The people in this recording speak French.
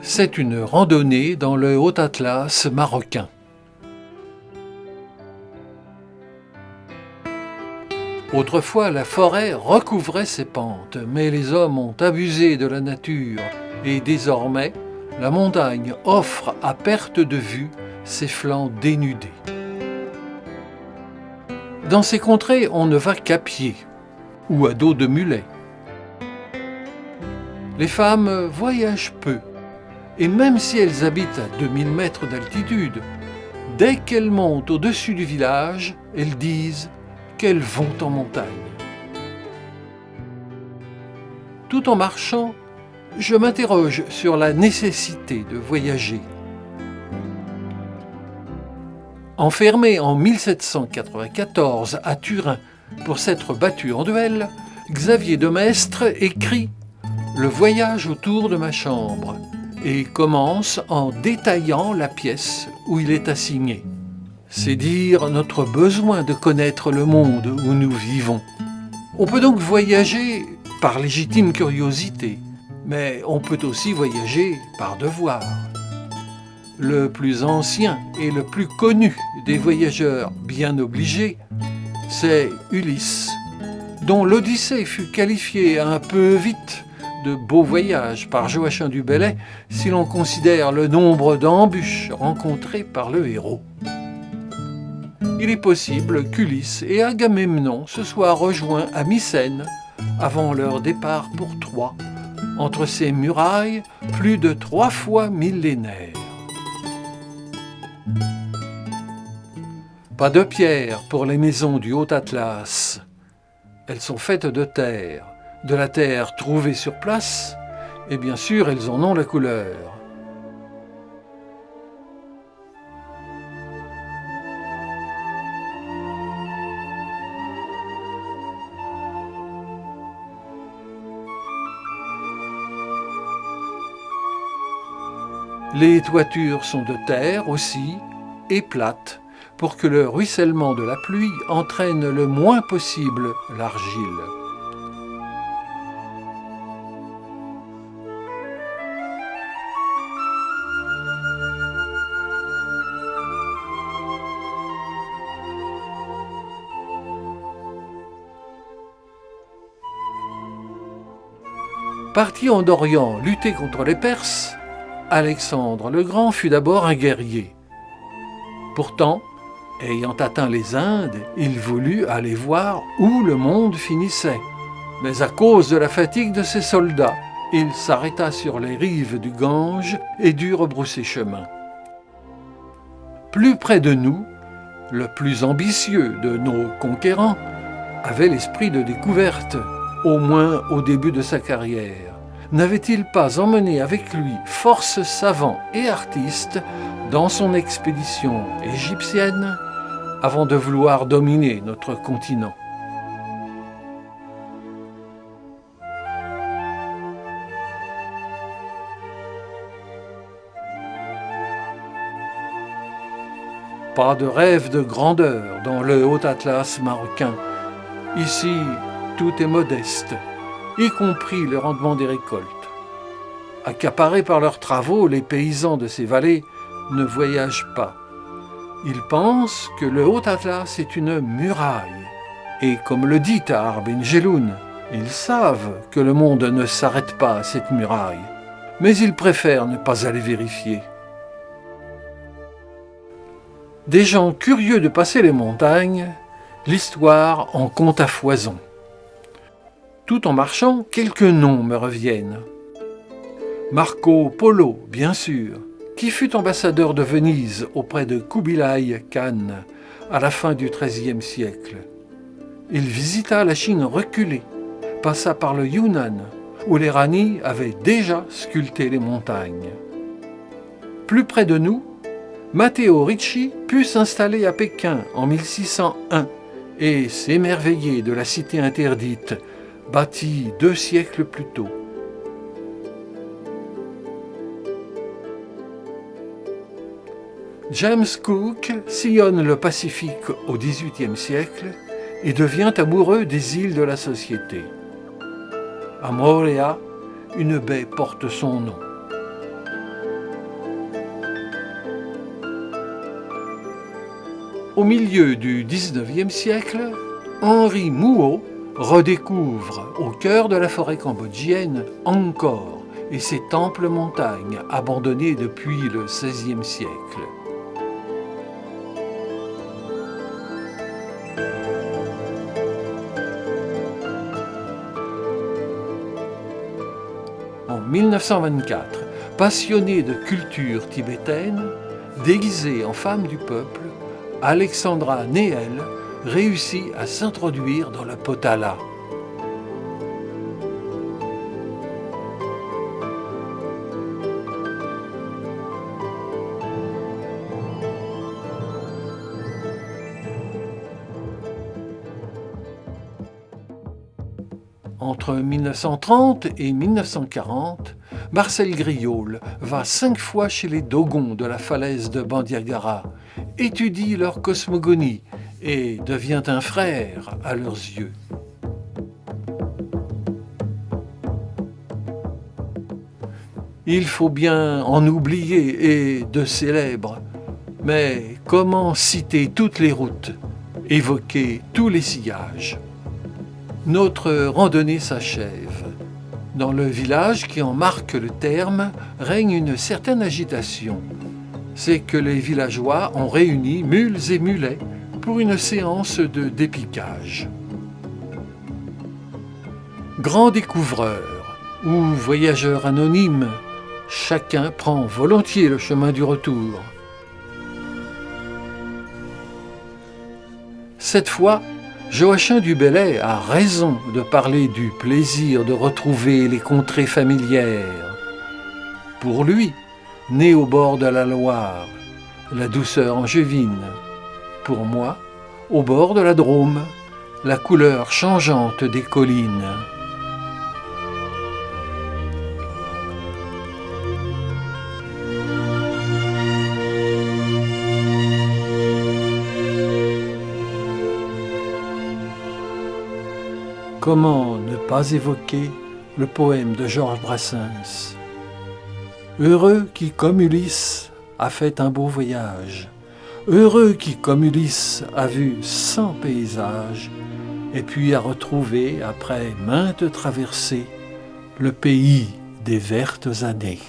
c'est une randonnée dans le Haut Atlas marocain. Autrefois, la forêt recouvrait ses pentes, mais les hommes ont abusé de la nature et désormais, la montagne offre à perte de vue ses flancs dénudés. Dans ces contrées, on ne va qu'à pied ou à dos de mulet. Les femmes voyagent peu, et même si elles habitent à 2000 mètres d'altitude, dès qu'elles montent au-dessus du village, elles disent qu'elles vont en montagne. Tout en marchant, je m'interroge sur la nécessité de voyager. Enfermé en 1794 à Turin pour s'être battu en duel, Xavier de Maistre écrit « Le voyage autour de ma chambre » et commence en détaillant la pièce où il est assigné. C'est dire notre besoin de connaître le monde où nous vivons. On peut donc voyager par légitime curiosité, mais on peut aussi voyager par devoir. Le plus ancien et le plus connu des voyageurs bien obligés, c'est Ulysse, dont l'Odyssée fut qualifiée un peu vite de beau voyage par Joachim du Bellay si l'on considère le nombre d'embûches rencontrées par le héros. Il est possible qu'Ulysse et Agamemnon se soient rejoints à Mycène avant leur départ pour Troie, entre ces murailles plus de 3 fois millénaires. Pas de pierre pour les maisons du Haut Atlas. Elles sont faites de la terre trouvée sur place, et bien sûr elles en ont la couleur. Les toitures sont de terre aussi, et plates, pour que le ruissellement de la pluie entraîne le moins possible l'argile. Parti en Orient lutter contre les Perses, Alexandre le Grand fut d'abord un guerrier. Pourtant, ayant atteint les Indes, il voulut aller voir où le monde finissait. Mais à cause de la fatigue de ses soldats, il s'arrêta sur les rives du Gange et dut rebrousser chemin. Plus près de nous, le plus ambitieux de nos conquérants avait l'esprit de découverte, au moins au début de sa carrière. N'avait-il pas emmené avec lui force savants et artistes dans son expédition égyptienne avant de vouloir dominer notre continent? Pas de rêve de grandeur dans le Haut Atlas marocain. Ici, tout est modeste, y compris le rendement des récoltes. Accaparés par leurs travaux, les paysans de ces vallées ne voyagent pas. Ils pensent que le Haut Atlas est une muraille. Et comme le dit Tahar Ben Jelloun, ils savent que le monde ne s'arrête pas à cette muraille. Mais ils préfèrent ne pas aller vérifier. Des gens curieux de passer les montagnes, l'histoire en compte à foison. Tout en marchant, quelques noms me reviennent. Marco Polo, bien sûr, qui fut ambassadeur de Venise auprès de Kubilai Khan à la fin du XIIIe siècle. Il visita la Chine reculée, passa par le Yunnan, où les Rani avaient déjà sculpté les montagnes. Plus près de nous, Matteo Ricci put s'installer à Pékin en 1601 et s'émerveiller de la cité interdite, bâtie 2 siècles plus tôt. James Cook sillonne le Pacifique au XVIIIe siècle et devient amoureux des îles de la Société. À Moorea, une baie porte son nom. Au milieu du XIXe siècle, Henri Mouhot redécouvre au cœur de la forêt cambodgienne Angkor et ses temples montagnes abandonnés depuis le XVIe siècle. En 1924, passionnée de culture tibétaine, déguisée en femme du peuple, Alexandra Nehel réussit à s'introduire dans le Potala. Entre 1930 et 1940, Marcel Griaule va 5 fois chez les Dogons de la falaise de Bandiagara, étudie leur cosmogonie et devient un frère à leurs yeux. Il faut bien en oublier et de célèbres, mais comment citer toutes les routes, évoquer tous les sillages? Notre randonnée s'achève. Dans le village qui en marque le terme, règne une certaine agitation. C'est que les villageois ont réuni mules et mulets pour une séance de dépiquage. Grands découvreurs ou voyageurs anonymes, chacun prend volontiers le chemin du retour. Cette fois, Joachim du Bellay a raison de parler du plaisir de retrouver les contrées familières. Pour lui, né au bord de la Loire, la douceur angevine. Pour moi, au bord de la Drôme, la couleur changeante des collines. Comment ne pas évoquer le poème de Georges Brassens? Heureux qui, comme Ulysse, a fait un beau voyage, heureux qui, comme Ulysse, a vu 100 paysages, et puis a retrouvé, après maintes traversées, le pays des vertes années.